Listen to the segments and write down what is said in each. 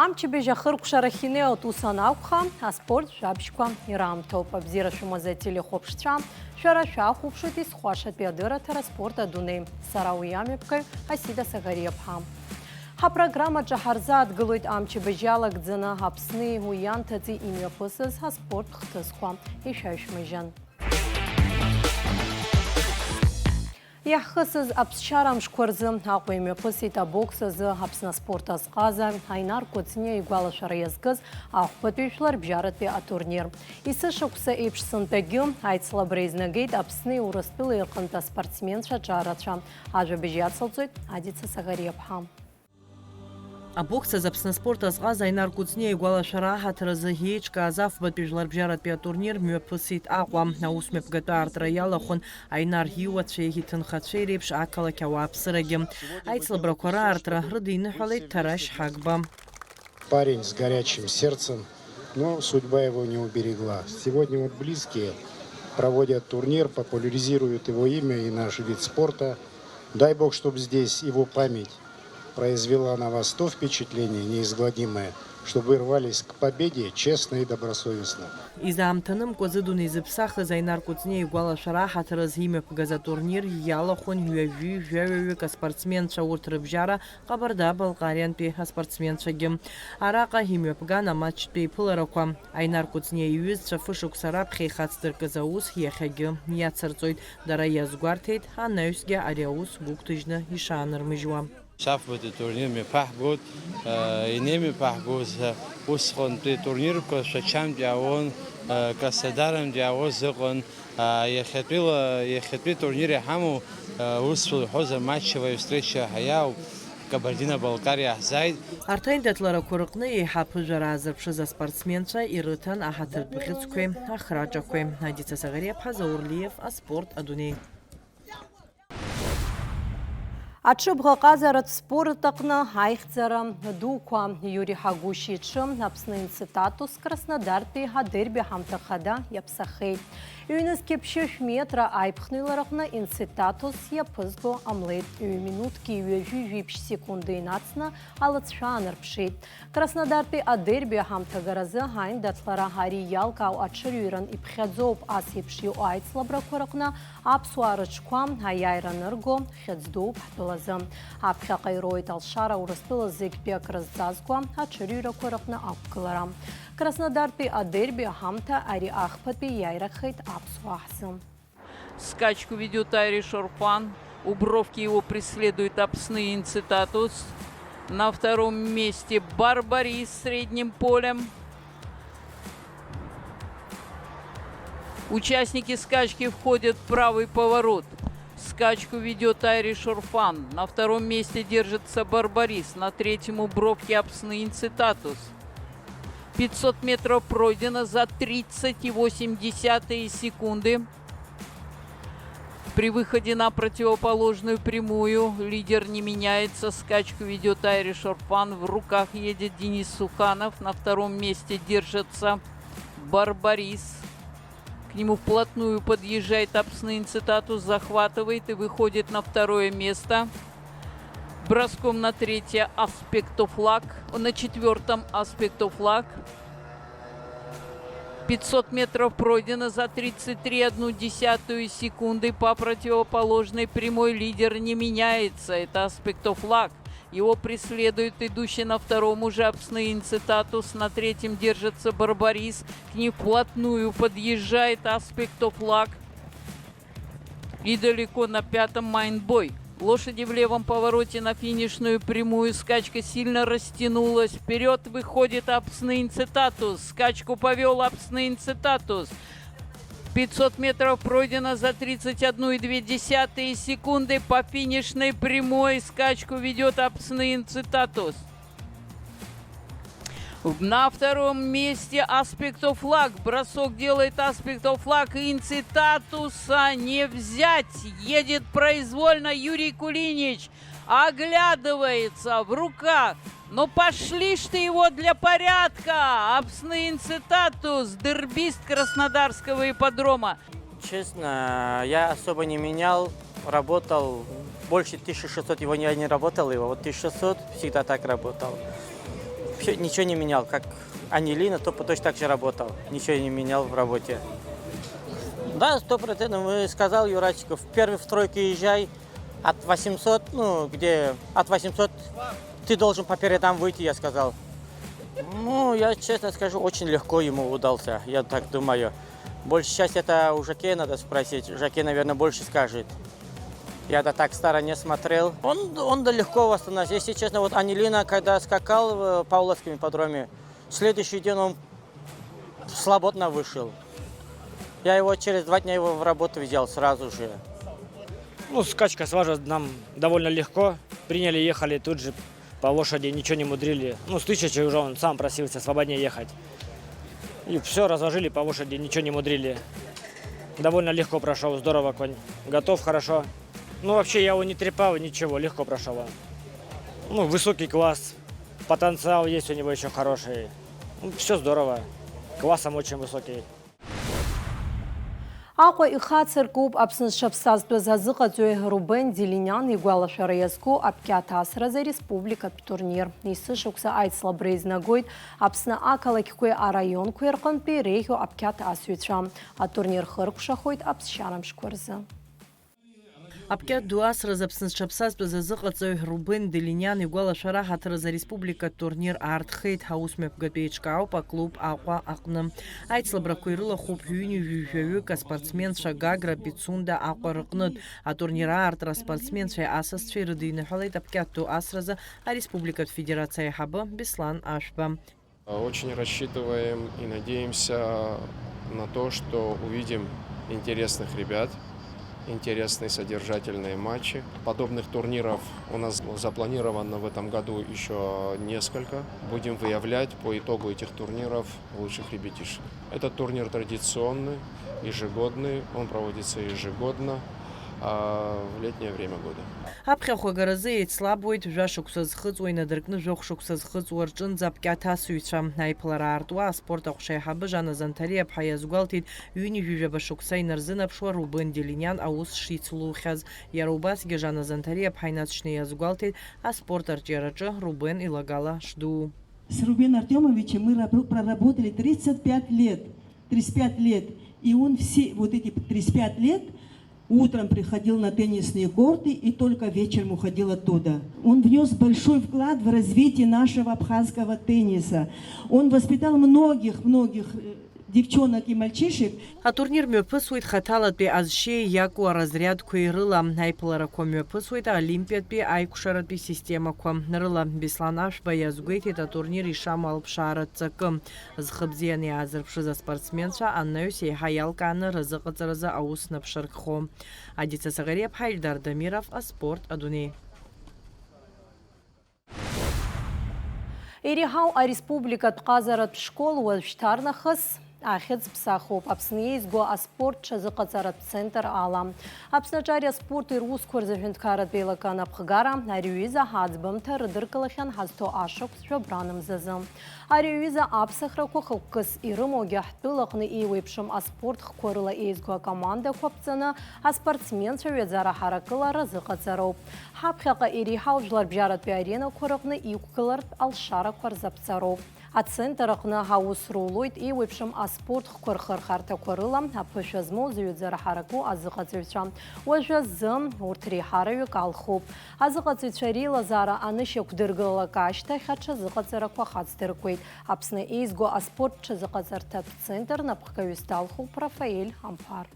Амчебе жахырку шарахине отусанавха, а спорт жабшква ирамто. Пабзира шумазе телехопшча, шара шахупшут из хуаша пиадыра спорта дуны. Сарауямепкой Асида Сагариепха. Ха программа Джахарзад галует амчебе жалак дзена хапсны уянтази имя пысыз, а спорт хтысква. И шайшмыжан. Яхысыз апсчарам шкурзым ақуеме пысита боксызы хапсна спорта сқаза, айнар көтсіне игуалы шарайызгыз, ақпытушлар бжарытпе атурнир. Исы шықсы епшсын пәгім, айтсыла брейзнагейд апсны урыстылы иқынта спортсменша жаратша. Ажы бежат сылцует, адицы Сагариепха. А бокса запсна спорта сгаза Айнар Куцне игуала шараха тразагечка азав батбежлар бжарат пия турнир мюпсит аква на усмеп гата артраялахон Айнар Хиуат шейхитен хатшерепш акала кявапсыраги. Айцла бракура артра рыдыны халейт тараш хагба. Парень с горячим сердцем, но судьба его не уберегла. Сегодня вот близкие проводят турнир, популяризируют его имя и наш вид спорта. Дай Бог, чтобы здесь его память произвела на вас то впечатление неизгладимое, чтобы вы рвались к победе честно и добросовестно. Из-за амтаным козыдуны запсахлы Айнар Куцне игуала шараха тразгиме пгаза турнир ялахон юявю спортсменша уртрыбжара кабарда Балкариян пе спортсменшаги. Арака химе пгана матч пе пылараква. Айнар Куцне юз шафышук сарап хейхатстыр казаус хехаги. Яцарцойд дара язгуартейт, а наюсге ариаус буктыжна ишаныр мыжва. شافت التورنير مفحجود إنمي فحجوز وسخن في التورنير كشجعم جاون كصدارم جاوز زقن يخطي التورنير حمو وصل حوز ماتش ويستريش حياة كبردينا بالقارية زايد. أرتين دتلارا كورقني يحب جرازر بشزا سبورتسمنشا إيرتان أحتر بخيتسكوي أخراجكوي هاديتا Сагариепха Заурлиев спорт адуни. Ачыбға қазарат спорттақны айқцара дуква Юрий Хагушичым апсны инцитатус Краснодарты дерби хамтақада япсахей. Үйніз кепшеш метра айпхныларықны инцитатус япызго амлет. Үй минутки юежу секунды инацна алыцшаныр пшет. Краснодарты дерби хамтағаразы хайн датлара хари ялкау ачырюран ипхедзоп ас епшию айцлабра корықны апсуарычквам хайайранырго хедздоп лазым. Апха қайроит алшара урыстылы зекпе крыззазгва ачырюра корықны апкыларам. Краснодарты дерби хамта ари ахпатпи яйрахайт апсуахсым. Скачку ведет Айри Шорфан. У бровки его преследует апсны инцитатус. На втором месте Барбарис с средним полем. Участники скачки входят в правый поворот. Скачку ведет Айри Шорфан. На втором месте держится Барбарис. На третьем у бровки апсны инцитатус. 500 метров пройдено за 30,8 секунды. При выходе на противоположную прямую лидер не меняется. Скачку ведет Айри Шорфан. В руках едет Денис Суханов. На втором месте держится Барбарис. К нему вплотную подъезжает апсны инцитатус, захватывает и выходит на второе место. Броском на третье аспектофлаг, на четвертом аспектофлаг. 500 метров пройдено за 33,1 секунды. По противоположной прямой лидер не меняется. Это аспектофлаг. Его преследует идущий на втором уже апсны инцитатус. На третьем держится Барбарис. К ним вплотную подъезжает аспектофлаг. И далеко на пятом Майнбой. Лошади в левом повороте на финишную прямую. Скачка сильно растянулась. Вперед выходит апсны инцитатус. Скачку повел апсны инцитатус. 500 метров пройдено за 31,2 секунды. По финишной прямой скачку ведет апсны инцитатус. На втором месте аспектофлаг. Бросок делает аспектофлаг. Инцитатуса не взять. Едет произвольно Юрий Кулинич. Оглядывается в руках. Но пошли ж ты его для порядка. Апсны инцитатус. Дербист Краснодарского ипподрома. Честно, я особо не менял. Работал. Больше 1600 его я не работал. Его вот 1600 всегда так работал. вообще ничего не менял. Как Анилина, то точно так же работал. Ничего не менял в работе. Да, 100%. Сказал Юрачиков, первый в тройку езжай, от 800, где от 800 ты должен по передам выйти, я сказал. Я честно скажу, очень легко ему удался, я так думаю. Больше часть это у Жаке надо спросить. Жаке, наверное, больше скажет. Я-то так в стороне смотрел. Он да легко восстановился. Если честно, вот Анилина, когда скакал в Павловском ипподроме, следующий день он свободно вышел. Я его через 2 дня в работу взял сразу же. Скачка с важа нам довольно легко. Приняли, ехали тут же по лошади, ничего не мудрили. С 1000 уже он сам просился свободнее ехать. И все, разложили по лошади, ничего не мудрили. Довольно легко прошел, здорово конь. Готов хорошо. Вообще я его не трепал, ничего, легко прошел. Высокий класс, потенциал есть у него еще хороший. Все здорово, классом очень высокий. Аҟәа ихацыркуп Аԥсны зҽаԥсазтәыз азыҟаҵои Рубен Делиниан игәалашәара иазку аԥкьаҭ асразы республикатә турнир. Есышықәса аицлабра изнагоит Аԥсны ақалақьқәеи араионқәеи рҟынтәи реиӷьу аԥкьаҭ асыҩцәа. Атурнир хыркәшахоит аԥсшьарамшқәа рзы. Аԥкьаҭ ду асразы Аԥсны зҽаԥсазтәыз азыҟаҵаҩ Рубен Делиниан игәалашәара ҳаҭаразы ареспубликатә турнир аартхеит. Аусмҩаԥгатәи еиҿкаауп аклуб Аҟәа аҟны. Аицлабрақәа ирылахуп ҩынҩажәаҩык аспортсменцәа Гагра, Пицунда Аҟәа рҟнытә. Атурнир аартра аспортсменцәеи асасцәеи рыдиныҳәалеит аԥкьаҭ ду асразы ареспубликатә федерациа аиҳабы Беслан Ашәба. Очень рассчитываем и надеемся на то, что увидим интересных ребят, интересные содержательные матчи. Подобных турниров у нас запланировано в этом году еще несколько. Будем выявлять по итогу этих турниров лучших ребятишек. Этот турнир традиционный, ежегодный, он проводится ежегодно в летнее время года. Аԥхьахә агаразы еицлабуеит жәашықәса зхыҵуа инадыркны жәохә-шықәса зхыҵуа рҿынӡа аԥкьаҭ асыҩцәа. Аиԥылара аартуа аспорт аҟәша аиҳабы Жана Занҭариаԥҳа иазгәалҭеит ҩынҩажәаба шықәса инарзынарԥшуа Рубен Делиниан аус шицлухьаз. Иара убасгьы Жана Занҭариаԥҳа инаҵшьны иазгәалҭеит аспорт арҿиараҿы Рубен илагала шдуу. С Рубеном Артемовичем мы проработали 35 лет. 35 лет. И он все вот эти 35 лет утром приходил на теннисные корты и только вечером уходил оттуда. Он внес большой вклад в развитие нашего абхазского тенниса. Он воспитал многих девчонок и мальчишек. Атурнир мҩаԥысуеит хаҭалатәи азшьеи иакәу аразрядқәеи рыла. Аиԥыларақәа мҩаԥысуеит аолимпиатәи аиқәшаратәи системақәа рыла. Беслан Ашәба иазгәеиҭеит атурнир ишамоу алԥшааратә ҵакы. Зхы бзианы иаазырԥшыз аспортсменцәа анаҩс еиҳа иалкааны рызыҟаҵаразы аус наԥшыркхо. Адица Сагариаԥҳа, Ильдар Дамиров, аспорт адунеи. Иреиҳау ареспубликатә ҟазаратә школ уажәшьҭарнахыс ахьыӡ ԥсахуп. Аԥсны еизго аспорт ҽазыҟаҵаратә центр ала. Аԥснаҿы ари аспорти русқәа рзы ҳәынҭқарратә еилакан аԥхгара ари аҩыза ҳаӡбымҭа рыдыркылахьан ҳазҭо ашықәсшәа бранымзазы. Ари аҩыза аԥсахрақәа хықәкыс ирымоугьы ҳтәылаҟны еиуеиԥшым аспорт хқәа рыла еизго акомандақәа ԥҵаны аспортсменцәа ҩаӡара ҳаракылара рзыҟаҵароуп. Ҳаԥхьаҟа иреиҳау жәларбжьаратәи аренақәа рыҟны иқәгылартә алшарақәа рзаԥҵароуп. Ацентр аҟны ҳаус рулоит еиуеиԥшым аспорт хқәа рхырхарҭақәа рыла аԥышәа змоу зҩаӡара ҳараку азыҟаҵаҩцәа. Уажәазы урҭ реиҳараҩык алхуп. Азыҟаҵаҩцәа реилазаара анышьақәдыргылалак ашьҭахь аҽазыҟаҵарақәа хацдыркуеит. Аԥсны еизго аспорт ҽазыҟаҵарҭатә центр напхгаҩыс далхуп Рафаэль Амԥар.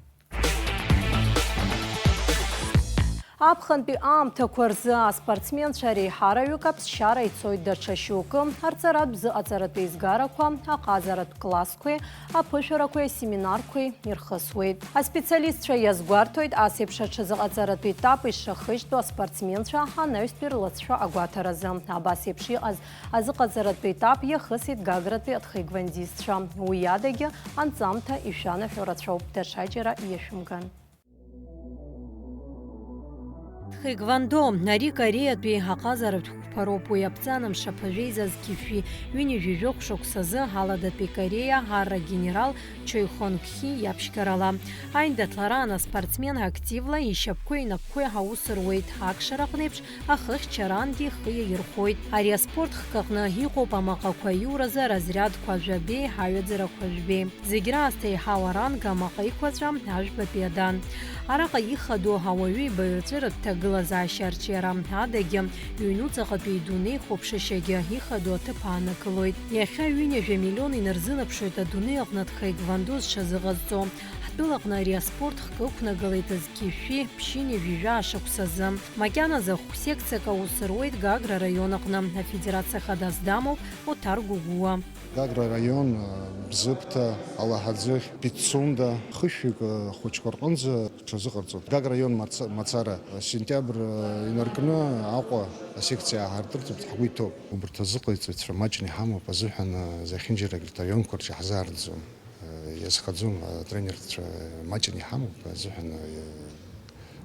Аԥхынтәи аамҭақәа рзы аспортсменцәа реиҳараҩык аԥсшьара ицоит даҽа шьоукы. Арҵаратә зыҟаҵаратәы еизгарақәа, аҟазаратә классқәеи, аԥышәарақәеи, асеминарқәеи ирхысуеит. Аспециалистцәа иазгәарҭоит ас еиԥш аҽазыҟаҵаратәы етап ишахыжьтәу аспортсменцәа анаҩстәи рылаҵшәа агәаҭаразы. Абас еиԥш иҟаз азыҟаҵаратәы етап иахысит Гагратәи аҭхеигвандистцәа. Уи адагьы анҵамҭа ишәанаҳәо рацәоуп. Даҽаџьара иашәымган. Тхэквондо ари Кореиатәи аҟазаратә қәԥароуп. Уи аԥҵанамш аԥажәеизаз Кифи ҩынҩажәи жәохә шықәсазы Ҳаладатәи Кореиа ар-генерал Чой Хонг-хи иаԥшьгарала. Аиндаҭлараан аспортсмен активла ишьапқәеи инапқәеи ҳаус руеит. Акшараҟны еиԥш ахыхьчарангьы ихы иаирхәоит. Ари аспорт хкаҟны иҟоуп амаҟақәа аиуразы разрядқәа жәабеи, ҳаҩаӡарақәа жәбеи. Зегь раасҭа еиҳау аранг амаҟа иқәаҵәа ажәбатәи адан. Араҟа ихадоу ауаҩы ибаҩрҵәыра дҭагылазаашьа арҿиара адагьы ҩнуҵаҟатәи идунеи хәаԥшышьагьы ихадоу аҭыԥ ааннакылоит. Иахьа ҩынҩажәи миллион инарзынарԥшуеит адунеи аҟны тхэквондо зҽазыҟазҵо. Ҳтәылаҟны ари аспорт хкы ықәнагалеит Азқифи ԥшьыни жәижәаа шықәсазы. Макьаназы хә-секциак аус руеит Гагра раион аҟны. Афедерациа хадас дамоуп Оҭар Гәыгәуа. Гагра раион Бзыԥҭа, Алаҳаӡыхь, Пицунда хышәҩык хәыҷқәа рҟынӡа ҽазыҟарҵоит. Гагра раион мацара сентиабр инаркны Аҟәа асекциа ааҳардырҵоит, ҳгәы иҭоуп. Убарҭ азыҟаиҵоит маҷны иҳамоуп азыҳәан зехьынџьарагь рҭаионқәа рҿы иаҳзаарӡом. Иазхаӡом атренерцәа маҷны иҳамоуп азыҳәан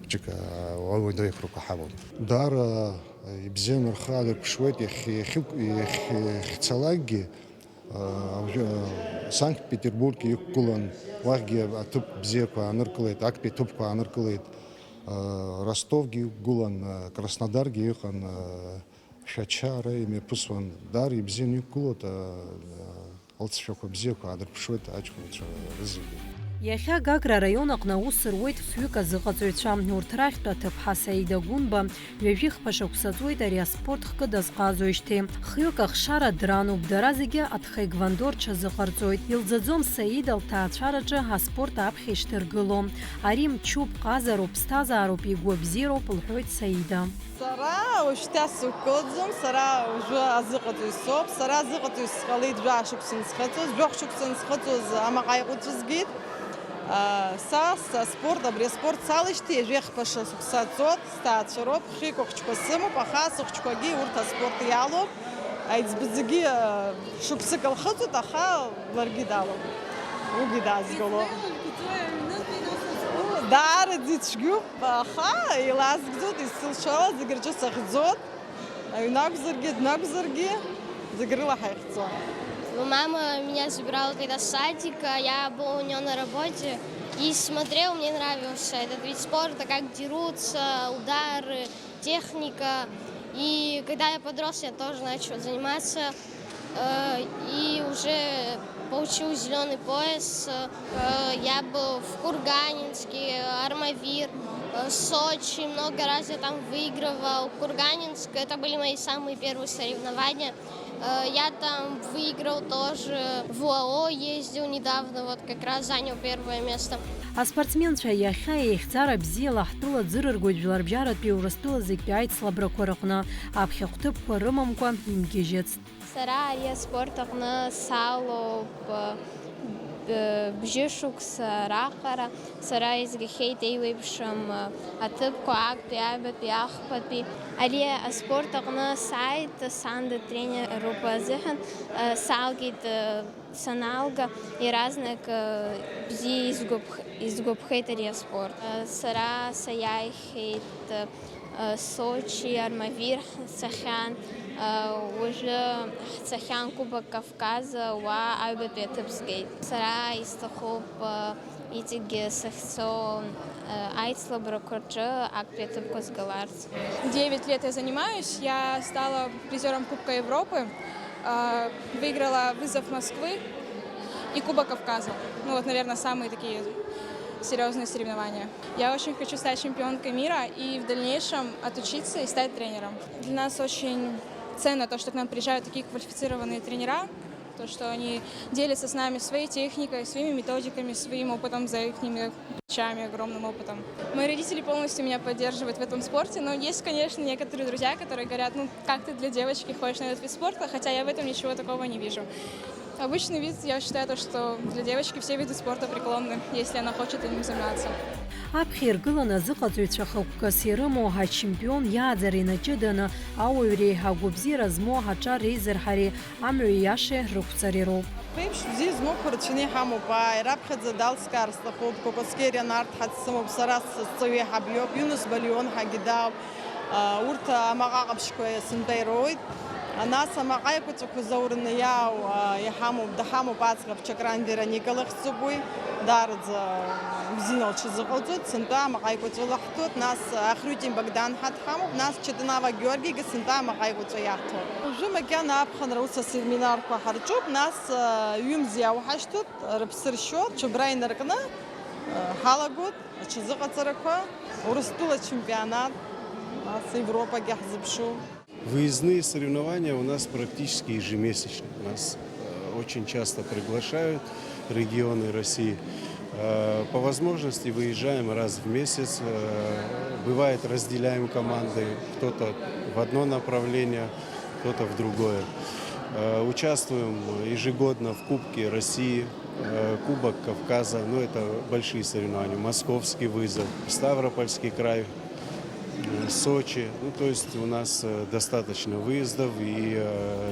џьык ауадаҩхәрақәа ҳамоуп. Даара ибзианы рхы аадырԥшуеит. Иахьцалакгьы Санкт-Петербург иқәгылан, уахьгьы аҭыԥ бзиақәа ааныркылеит, актәи аҭыԥқәа ааныркылеит. Ростовгьы иқәгылан, Краснодаргьы иҟан, Шәача ара имҩаԥысуан. Даара ибзианы иқәгылоит, алҵшәақәа бзиақәа аадырԥшуеит аҷкәынцәа рызегьы. Иахьа Гагра араион аҟны аус руеит фҩык азыҟаҵаҩцәа. Урҭ рахьтә аҭыԥҳа Саида Гәынба ҩажәи хԥа шықәса ари аспорт хкы дазҟазоижьҭеи. Хҩык ахшара дрануп, дара зегьы атхэквондо рҽазыҟарҵоит. Илӡаӡом Саида лҭаацәараҿы аспорт аԥхьа ишҭаргыло. Ари мчуп, ҟазароуп, ԥсҭазаароуп, игәы абзиароуп, лҳәоит Саида. Сара уажәшьҭа сықәкылӡом, сара уажәы азыҟаҵаҩ соуп, сара азыҟаҵаҩ сҟалеит жәаа шықәса ансхыҵуаз, жәохә шықәса ансхыҵуаз амаҟа иҟәыҵәызгеит. Са спорт, абри аспорт салышьҭи ҩажәи хԥа шықәса цоит, сҭаацәа роуп, хҩык ахәыҷқәа сымоуп, аха сыхәҷқәагьы урҭ аспорт иалоуп. Аиҵбыӡгьы шықәсык лхыҵуеит, аха ларгьы далоуп, уигьы даазгало. Даараӡа ицәгьоуп, аха илазгӡоит, исылшала зегьы рҿы сахьӡоит. Аҩны акәзаргьы, дны акәзаргьы, зегьы рыла ҳаихьӡон. Мама меня забирала когда с садика, я была у нее на работе и смотрела, мне нравился этот вид спорта, как дерутся, удары, техника. И когда я подрос, я тоже начала заниматься и уже получил зеленый пояс. Я был в Курганинске, Армавир, Сочи, много раз я там выигрывал. Курганинск, это были мои самые первые соревнования. Я там выиграл тоже, в ОАО ездил недавно, вот как раз занял первое место. Аспортсменцәа иахьа еихьӡара бзиала ҳтәыла ӡырыргоит жәларбжьаратәи Урыстәыла зегьтәи аицлабрақәа рҟны. Аԥхьахәҭыԥқәа рымамкәа имгьежьыцт. Сара ари аспорт аҟны салоуп бжьы шықәса раҟара. Сара изгахьеит еиуеиԥшым аҭыԥқәа актәи, аҩбатәи, ахԥатәи. Ари аспорт аҟны сааит сан тренеруп азыҳәан, салгеит саналга иаразнак бзиа изгәаԥхеит ари аспорт. Сара саиааихьеит Сочи, Армавир ҳцахьан, уажәы ҳцахьан Кубок Кавказа, уа аҩбатәи аҭыԥ сгеит. Сара исҭахуп иҵегьы сахьцо аицлабрақәа рҿы актәи аҭыԥқәа сгаларц. 9 лет я занимаюсь, я стала призером Кубка Европы, выиграла вызов Москвы и Кубок Кавказа. Ну вот, наверное, самые такие серьезные соревнования. Я очень хочу стать чемпионкой мира и в дальнейшем отучиться и стать тренером. Для нас очень ценно то, что к нам приезжают такие квалифицированные тренера, то, что они делятся с нами своей техникой, своими методиками, своим опытом, за их плечами, огромным опытом. Мои родители полностью меня поддерживают в этом спорте, но есть, конечно, некоторые друзья, которые говорят, ну как ты для девочки ходишь на этот вид спорта, хотя я в этом ничего такого не вижу. Обычный вид, я считаю, то, что для девочки все виды спорта преклонны, если она хочет им заниматься. Аԥхьа иргыланы азыҟаҵаҩцәа хықәкыс ирымоу ҳачемпион иааӡара инаҷыданы ауаҩ реиҳа агәабзиара змоу ҳаҿар реизырҳареи амҩа иашеи рықәҵареи роуп. Пейпш бзи зну хурчни хаму бай рабхадзе дал скарста хоб кокоскерия нарт хатсам сарас цови хаблёк Юнус Балион хагидав урта магагабшкоя синтайроид нас амагайкуцу кузаурнияу яхаму дахаму бацгав чакрандира Николах цубуй дарз бзинал чизгылцут синта амагайкуцу лахтут нас ахрутин Богдан хатхаму нас Четынава Георгий гасинта амагайкуцу яхту уже макян апхан руса семинар ко харчуп нас юмзяу хаштут рапсыршот чубрайнаркна халагут чизгацараква урыстула чемпионат нас Европа гахзбшу. Выездные соревнования у нас практически ежемесячно. Нас очень часто приглашают регионы России. По возможности выезжаем раз в месяц. Бывает, разделяем команды. Кто-то в одно направление, кто-то в другое. Участвуем ежегодно в Кубке России, Кубок Кавказа. Ну, это большие соревнования. Московский вызов, Ставропольский край, Сочи. Ну, то есть у нас достаточно выездов, и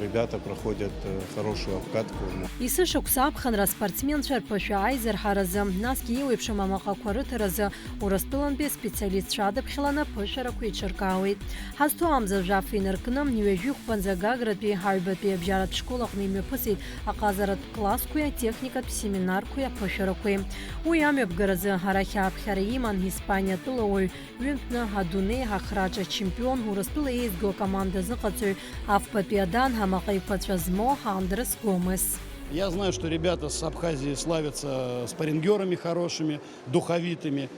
ребята проходят хорошую обкатку. Исы шуксапханра спортсменшер пошайзер харазы. Нас киевши мамаха корытеразы урастылан бе специалист шадып хилана пошараку ичеркауит. Хасту амза жафинеркным нюежух панзагаград бе хайбат бе бжарат школах миме пысит, аказарат классскуя техника семинаркуя пошаракуя. Уяме бгаразы харахя абхараиман Испания тылой винтна хадуне хахраджа чемпион урастыла изго команда зыкацуй авпапиадан хамахай пачазмо Андрес Гомес. Я знаю, что ребята с Абхазии славятся спаррингерами хорошими, духовитыми,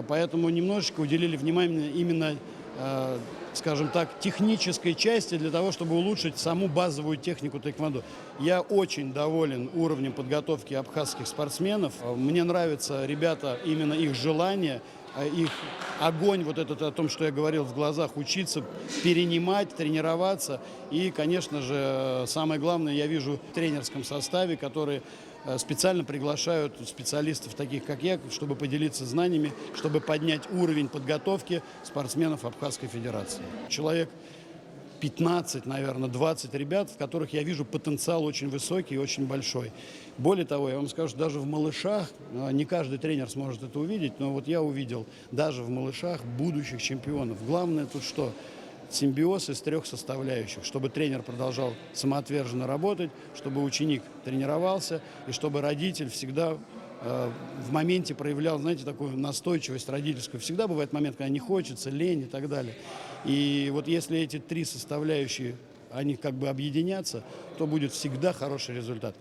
поэтому немножечко уделили внимание именно, скажем так, технической части для того, чтобы улучшить саму базовую технику тэквондо. Я очень доволен уровнем подготовки абхазских спортсменов. Мне нравятся ребята, именно их желание, их огонь, вот этот о том, что я говорил, в глазах учиться, перенимать, тренироваться. И, конечно же, самое главное, я вижу в тренерском составе, которые специально приглашают специалистов, таких как я, чтобы поделиться знаниями, чтобы поднять уровень подготовки спортсменов Абхазской Федерации. Человек 15, наверное, 20 ребят, в которых я вижу потенциал очень высокий и очень большой. Более того, я вам скажу, что даже в малышах, не каждый тренер сможет это увидеть, но вот я увидел даже в малышах будущих чемпионов. Главное тут что? Симбиоз из трех составляющих, чтобы тренер продолжал самоотверженно работать, чтобы ученик тренировался и чтобы родитель всегда в моменте проявлял, знаете, такую настойчивость родительскую. Всегда бывает момент, когда не хочется, лень и так далее. И вот если эти три составляющие, они как бы объединятся, то будет всегда хороший результат.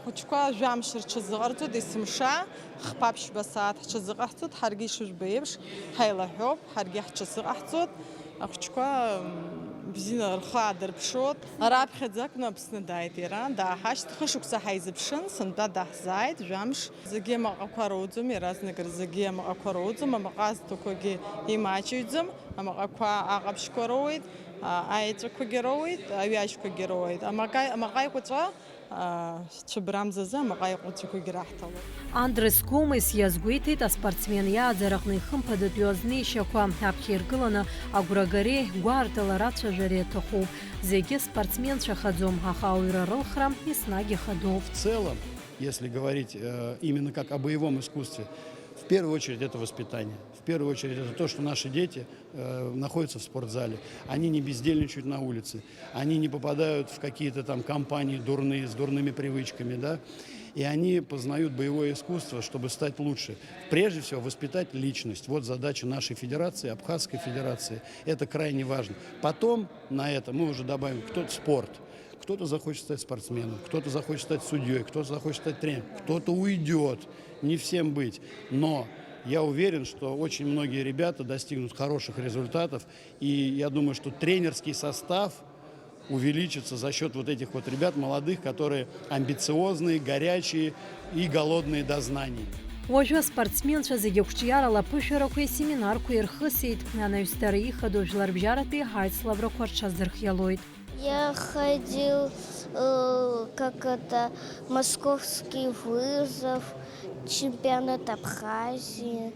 Хочка жамшир чизгарту дисмша хпапш басат чизгарту харгиш бебш хайлахоб харгих чизгарту хочка бзина рхадер пшот араб хадзак напсна дайтера да хашт хушукса хайзбшин сында дахзайт жамш згема аквародзум разныгр згема аквародзум амагаз токоги имачидзум амагаква агабшкороид айцку героид авиачку героид амагай кутва чбрамзаза амагай кутку гирахтало Андрес Гомес язгуитит спортсмен язарахны хымпадатёзны шаква абхиргылана агурагаре гвартала радшажаре тоху зеге спортсмен шахадзом ахауира рылхрам и снаги ходов. В целом, если говорить именно как о боевом искусстве, в первую очередь это воспитание. В первую очередь это то, что наши дети находятся в спортзале. Они не бездельничают на улице. Они не попадают в какие-то там компании дурные, с дурными привычками, да. И они познают боевое искусство, чтобы стать лучше. Прежде всего, воспитать личность. Вот задача нашей федерации, Абхазской федерации. Это крайне важно. Потом на это мы уже добавим кто-то спорт. Кто-то захочет стать спортсменом, кто-то захочет стать судьей, кто-то захочет стать тренером, кто-то уйдет. Не всем быть. Но я уверен, что очень многие ребята достигнут хороших результатов. И я думаю, что тренерский состав увеличится за счет вот этих вот ребят молодых, которые амбициозные, горячие и голодные до знаний. Ожа спортсменша загевчияра пышараку семинарку ирхысит, на истории ходожлар бжараты хайславра корчаздырхьялойд. Я ходил, московский вызов, чемпионат Абхазии.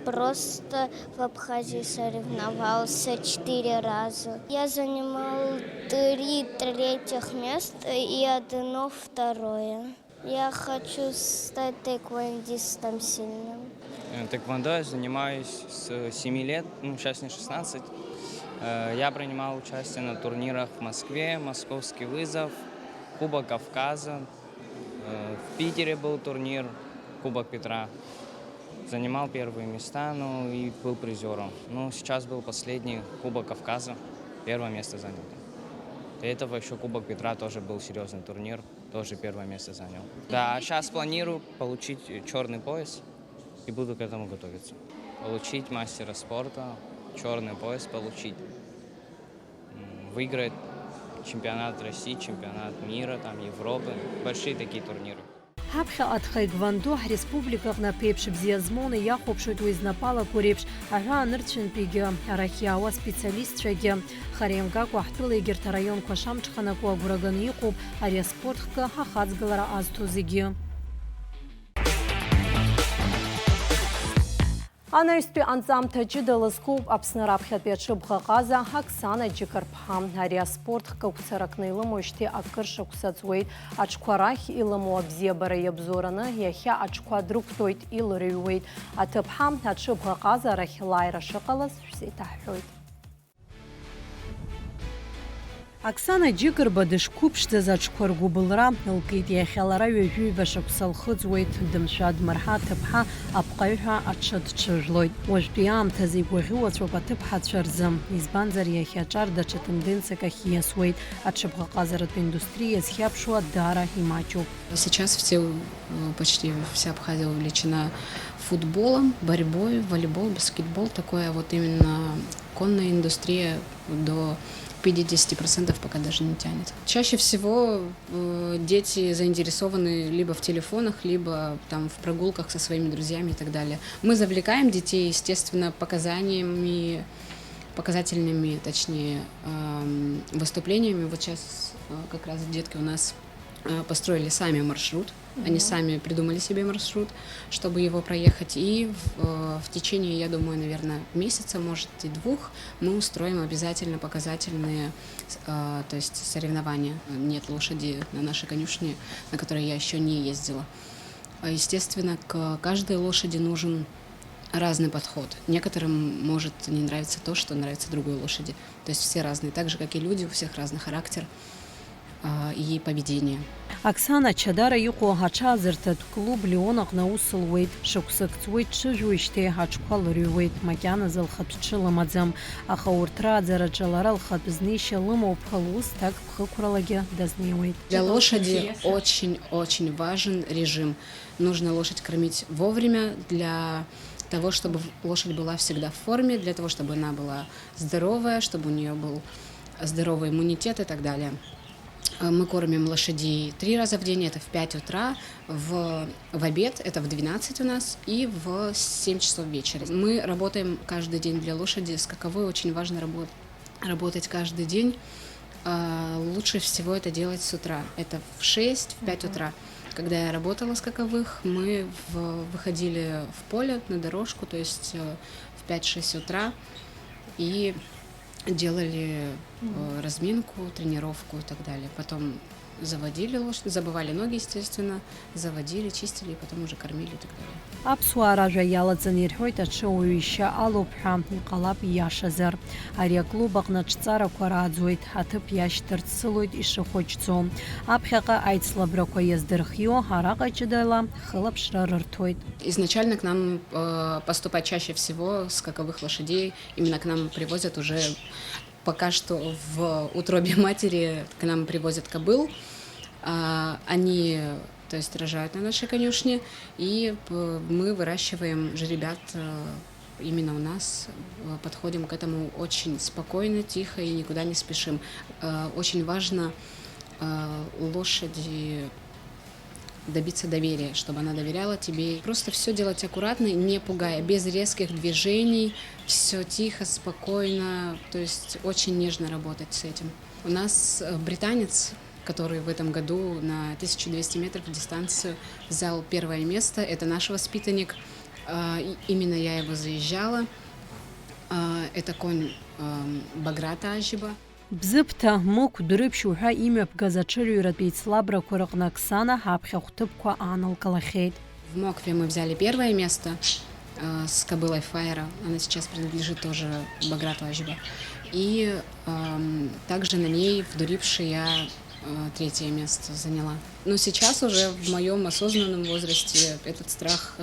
Просто в Абхазии соревновался 4 раза. Я занимал 3 третьих места и 1 второе. Я хочу стать тэквондистом сильным. Тэквондо я занимаюсь с 7 лет, сейчас мне 16. Я принимал участие на турнирах в Москве, Московский вызов, Кубок Кавказа. В Питере был турнир, Кубок Петра. Занимал первые места, и был призером. Сейчас был последний Кубок Кавказа, 1 место занял. До этого еще Кубок Петра тоже был серьезный турнир, тоже 1 место занял. Да, сейчас планирую получить черный пояс и буду к этому готовиться. Получить мастера спорта, черный пояс получить, выиграть чемпионат России, чемпионат мира, Европы, большие такие турниры. Ҳаԥхьаҟа дхаигвандо ҳреспубликаҟны аԥеиԥш бзиа змоуны иахәаԥшуеит уи знапалақәа реиԥш аҳәаанырцәынтәигьы, арахь иаауа специалистцәагьы. Хара имгакәа ҳтәыла егьырҭ араионқәа шамҽханакуа агәра ганы иҟоуп ари аспорт хкы ҳахаҵгылара азҭо зегьы. Анаҩстәи анҵамҭа ҷыда лызкуп Аԥсны раԥхьатәи аҽыбӷа ҟаза Оксана Џьыкыр-ԥҳа. Ари аспорт хкы қәцаракны илымоуижьҭеи акыр шықәса ҵуеит. Аҽқәа рахь иламоу абзиабара иабзоураны иахьа аҽқәа дрықәтәоит, илырыҩуеит. Аҭыԥҳа аҽыбӷа ҟаза арахь лааира шыҟалаз шәзеиҭаҳҳәоит. Оксана Џьыкырба дышқәыԥшӡаз аҽқәа ргәыбылра ылкит. Иахьа лара ҩажәиҩба шықәса лхыҵуеит. Дымшәа-дмырҳа аҭыԥҳа апҟаҩҳәа аҽы дҽыжәлоит. Уажәтәи аамҭазы игәаӷьуацәоуп аҭыԥҳацәа рзы. Избанзар иахьа аҿар даҽа тенденциак ахь ииасуеит. Аҽыбӷаҟазаратә индустрия зхьаԥшуа даара имаҷуп. Сейчас почти вся Абхазия увлечена футболом, борьбой, волейбол, баскетбол. Такое именно конная индустрия до 50% пока даже не тянет. Чаще всего дети заинтересованы либо в телефонах, либо в прогулках со своими друзьями и так далее. Мы завлекаем детей, естественно, показательными, точнее, выступлениями. Вот сейчас как раз детки у нас построили сами маршрут. Они сами придумали себе маршрут, чтобы его проехать. И в течение, я думаю, наверное, месяца, может и 2, мы устроим обязательно показательные, то есть соревнования. Нет лошади на нашей конюшне, на которой я еще не ездила. Естественно, к каждой лошади нужен разный подход. Некоторым может не нравиться то, что нравится другой лошади. То есть все разные. Так же, как и люди, у всех разный характер и поведение. Оксана Чадара иҟоу аҽаазырҭатә клуб Лион аҟны аус луеит. Шықәсык ҵуеит, дҽыжәуеижьҭеи аҽқәа лырҩуеит. Макьаназы лхатә ҽы лымаӡам. Аха урҭ рааӡараҿы лара лхатә знеишьа лымоуп, лус так ԥхықәралагьы дазнеиуеит. Для лошади очень важен режим. Нужно лошадь кормить вовремя для того, чтобы лошадь была всегда в форме, для того, чтобы она была здоровая, чтобы у нее был здоровый иммунитет и так далее. Мы кормим лошадей 3 раза в день, это в 5 утра, в обед, это в 12 у нас, и в 7 часов вечера. Мы работаем каждый день для лошади. Скаковой очень важно работать каждый день. Лучше всего это делать с утра. Это в 6, в 5 утра. Когда я работала скаковых, мы выходили в поле на дорожку, то есть в 5-6 утра, и делали разминку, тренировку и так далее. Потом заводили лошадь, забывали ноги, естественно, заводили, чистили и потом уже кормили и так далее. Аԥсуаа ражәа иалаҵаны ирҳәоит аҽыуаҩ-ишьа алоуп ҳәа, иҟалап ииашазар. Ари аклуб аҟны ҿҵарақәа рааӡоит, аҭыԥ иашьҭарц сылоит ишыхәыҷӡо. Аԥхьаҟа аицлабрақәа иаздырхио, араҟа ҷыдала хылаԥшра рырҭоит. Изначально к нам поступать чаще всего скаковых лошадей, именно к нам привозят уже пока что в утробе матери, к нам привозят кобыл. Они, то есть, рожают на нашей конюшне, и мы выращиваем жеребят именно у нас, подходим к этому очень спокойно, тихо и никуда не спешим. Очень важно лошади добиться доверия, чтобы она доверяла тебе. Просто все делать аккуратно, не пугая, без резких движений, все тихо, спокойно, то есть очень нежно работать с этим. У нас британец который в этом году на 1200 метров дистанцию взял первое место. Это наш воспитанник. Именно я его заезжала. Это конь Баграта Ажиба. Бзыпта мук дурыбшуха имя бгазачырю ратбейцлабра куракнаксана хапхяхтыбква аналкалахейт. В Мокве мы взяли первое место с кобылой Фаера. Она сейчас принадлежит тоже Баграту Ажиба. И также на ней в Дурипше я третье место заняла. Но сейчас уже в моем осознанном возрасте этот страх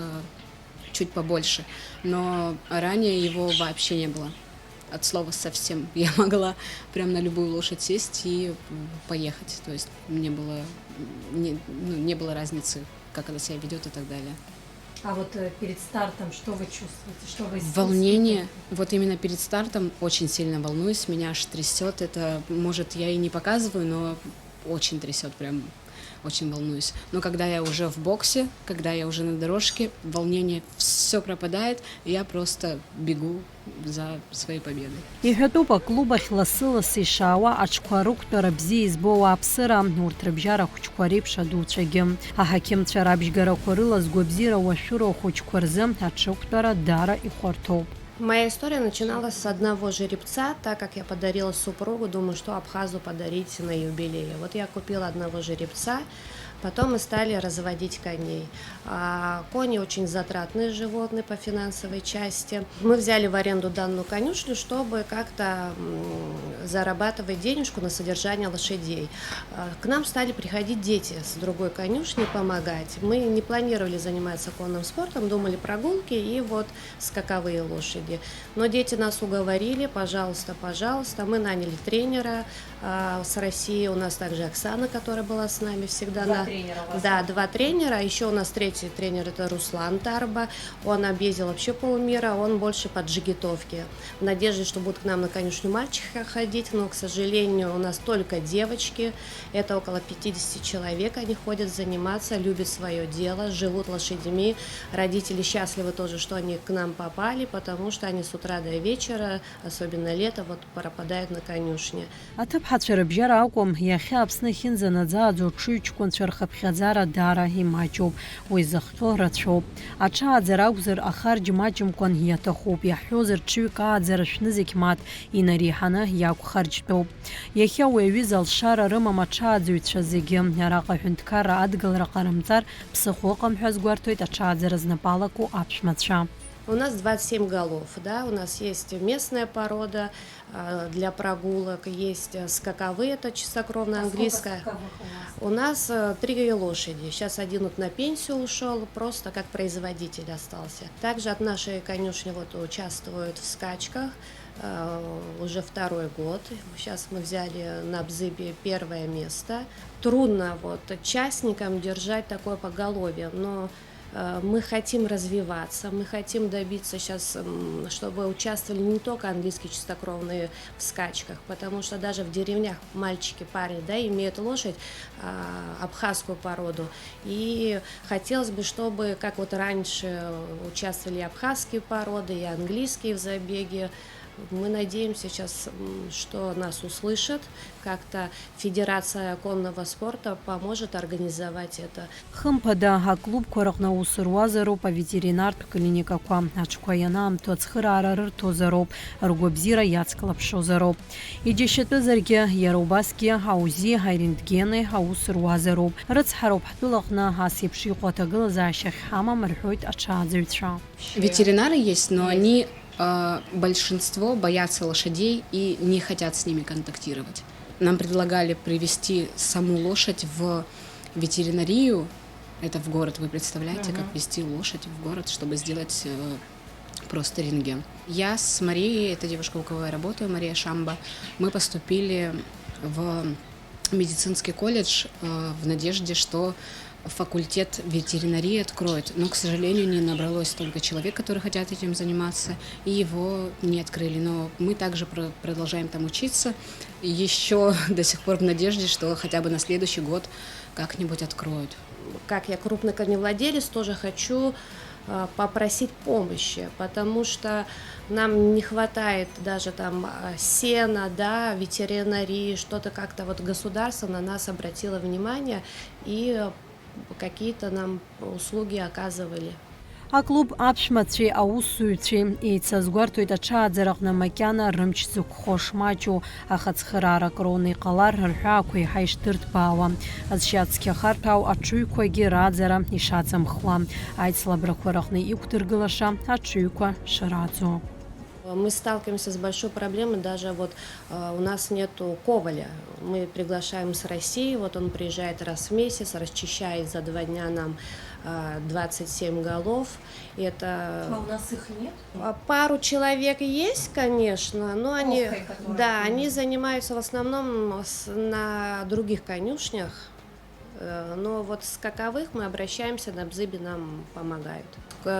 чуть побольше. Но ранее его вообще не было. От слова совсем. Я могла прям на любую лошадь сесть и поехать. То есть мне было, не было разницы, как она себя ведет и так далее. А вот перед стартом что вы чувствуете? Что вы Волнение. Вот именно перед стартом очень сильно волнуюсь, меня аж трясет. Это, может, я и не показываю, но очень трясет, прям очень волнуюсь. Но когда я уже в боксе, когда я уже на дорожке, волнение все пропадает, и я просто бегу за своей победой. Иҳәатәуп клубахь ласылас ишаауа аҽқәа рықәтәара бзиа избоу аԥсыра, урҭ рыбжьара хәыҷқәа реиԥш адуцәагьы. Аҳақьымцәа рабжьгарақәа рыла згәабзиара уашәыра ухәыҷқәа рзы аҽықәтәара даара ихәарҭоуп. Моя история начиналась с одного жеребца, так как я подарила супругу, думаю, что Абхазу подарить на юбилее. Вот я купила одного жеребца, потом мы стали разводить коней. Кони очень затратные животные по финансовой части. Мы взяли в аренду данную конюшню, чтобы как-то зарабатывать денежку на содержание лошадей. К нам стали приходить дети с другой конюшни помогать. Мы не планировали заниматься конным спортом, думали прогулки и вот скаковые лошади. Но дети нас уговорили, пожалуйста, пожалуйста. Мы наняли тренера с России. У нас также Оксана, которая была с нами всегда. Да, 2 тренера. Еще у нас 3-й тренер, это Руслан Тарба. Он объездил вообще полмира, он больше по джигитовке. В надежде, что будут к нам на конюшню мальчика ходить, но, к сожалению, у нас только девочки. Это около 50 человек, они ходят заниматься, любят свое дело, живут лошадьми. Родители счастливы тоже, что они к нам попали, потому что они с утра до вечера, особенно лето, вот пропадают на конюшне. Аҭыԥҳацәа рыбжьара акәым, иахьа Аԥсны ахьынӡанаӡааӡо ҽыҩҷкәынцәа рхыԥхьаӡара даара имаҷуп, уи зыхҟьо рацәоуп. Аҽааӡара акәзар ахарџь маҷымкәан иаҭахуп, иаҳҳәозар ҽыҩк ааӡара шәны зегь мат, инареиҳаны иақәхарџьтәуп. Иахьа уи аҩыза алшара рымам аҽааӡаҩцәа зегьы, араҟа аҳәынҭқарра адгылара ҟарымҵар ԥсыхәа ыҟам ҳәа згәарҭоит аҽааӡара знапалаку аԥшәмацәа. У нас 27 голов, да, у нас есть местная порода для прогулок, есть скаковые, это чистокровная английская. У нас 3 лошади, сейчас один вот на пенсию ушел, просто как производитель остался. Также от нашей конюшни вот участвуют в скачках уже 2-й год. Сейчас мы взяли на Бзыбе 1-е место. Трудно вот частникам держать такое поголовье, но мы хотим развиваться, мы хотим добиться сейчас, чтобы участвовали не только английские чистокровные в скачках, потому что даже в деревнях мальчики, парни, да, имеют лошадь, абхазскую породу. И хотелось бы, чтобы, как вот раньше участвовали абхазские породы и английские в забеге. Мы надеемся сейчас, что нас услышат, как-то Федерация конного спорта поможет организовать это. Хымԥада аклубқәа рҟны аус руазароуп аветеринартә клиникақәа, аҽқәа ианаамҭоу ацхыраара рырҭозароуп, ргәабзиара иацклаԥшозароуп. Иџьашьатәызаргьы иара убасгьы аузи, арентгени аус руазароуп. Рыцҳароуп ҳтәылаҟны ас еиԥш иҟоу аҭагылазаашьа ҳамам рҳәоит аҽааӡаҩцәа. Ветеринары есть, но они большинство боятся лошадей и не хотят с ними контактировать. Нам предлагали привезти саму лошадь в ветеринарию, это в город, вы представляете, как везти лошадь в город, чтобы сделать просто рентген. Я с Марией, это девушка, у кого я работаю, Мария Шамба, мы поступили в медицинский колледж в надежде, что факультет ветеринарии откроет, но, к сожалению, не набралось столько человек, которые хотят этим заниматься, и его не открыли. Но мы также продолжаем там учиться, еще до сих пор в надежде, что хотя бы на следующий год как-нибудь откроют. Как я крупный коневладелец, тоже хочу попросить помощи, потому что нам не хватает даже там сена, да, ветеринарии, что-то как-то вот государство на нас обратило внимание и какие-то нам услуги оказывали. Аклуб аԥшәмацәеи аусзуҩцәеи еицазгәарҭоит аҽааӡараҟны макьана рымч зықәхошмаҷу, аха цхыраарак роуны иҟалар рҳәаақәа еиҳа ишдырҭбаауа, азшьа цқьахарҭәаау аҽыҩқәагьы раӡара ишаҵамхуа, аицлабрақәа рҟны иқәдыргылаша аҽыҩқәа шраӡо. Мы сталкиваемся с большой проблемой, даже вот у нас нету коваля. Мы приглашаем с России, вот он приезжает раз в месяц, расчищает за 2 дня нам 27 голов. Это... А у нас их нет? Пару человек есть, конечно, но они, да, они занимаются в основном на других конюшнях. Но вот скаковых мы обращаемся, на Бзыбе нам помогают.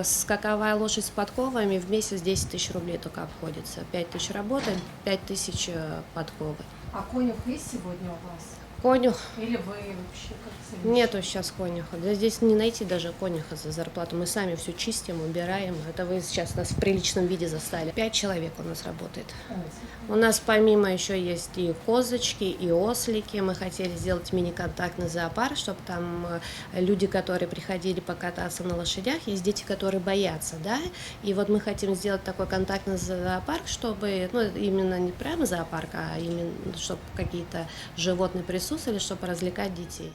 Скаковая лошадь с подковами в месяц 10 тысяч рублей только обходится. 5 тысяч работы, 5 тысяч подковы. А конюх есть сегодня у вас? Конюх. Или вы вообще как-то... Нету сейчас конюха. Да здесь не найти даже конюха за зарплату. Мы сами все чистим, убираем. Это вы сейчас нас в приличном виде застали. 5 человек у нас работает. У нас помимо еще есть и козочки, и ослики. Мы хотели сделать мини-контактный зоопарк, чтобы там люди, которые приходили покататься на лошадях, есть дети, которые боятся, да. И вот мы хотим сделать такой контактный зоопарк, чтобы, ну, именно не прямо зоопарк, а именно, чтобы какие-то животные присутствовали, чтобы развлекать детей.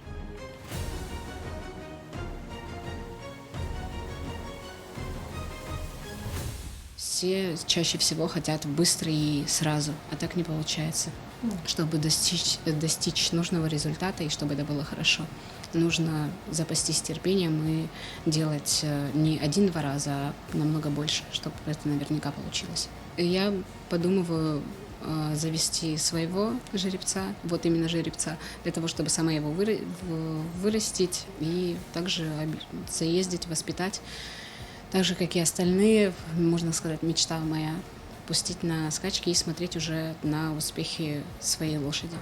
Все чаще всего хотят быстро и сразу, а так не получается. Чтобы достичь нужного результата и чтобы это было хорошо, нужно запастись терпением и делать не 1-2 раза, а намного больше, чтобы это наверняка получилось. Я подумываю завести своего жеребца, вот именно жеребца, для того, чтобы сама его вырастить и также заездить, воспитать. Так же, как и остальные, можно сказать, мечта моя — пустить на скачки и смотреть уже на успехи своей лошади.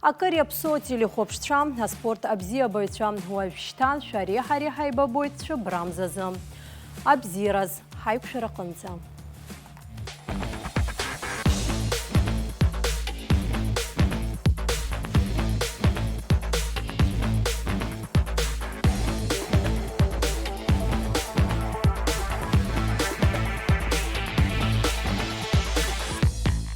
Акыр иаԥсоит илихәаԥшцәа, аспорт абзиабаҩцәа уажәшьҭан шәареи ҳареи ҳаибабоит шәыбрамзазы. Абзиараз ҳаиқәшәара аҟынӡа.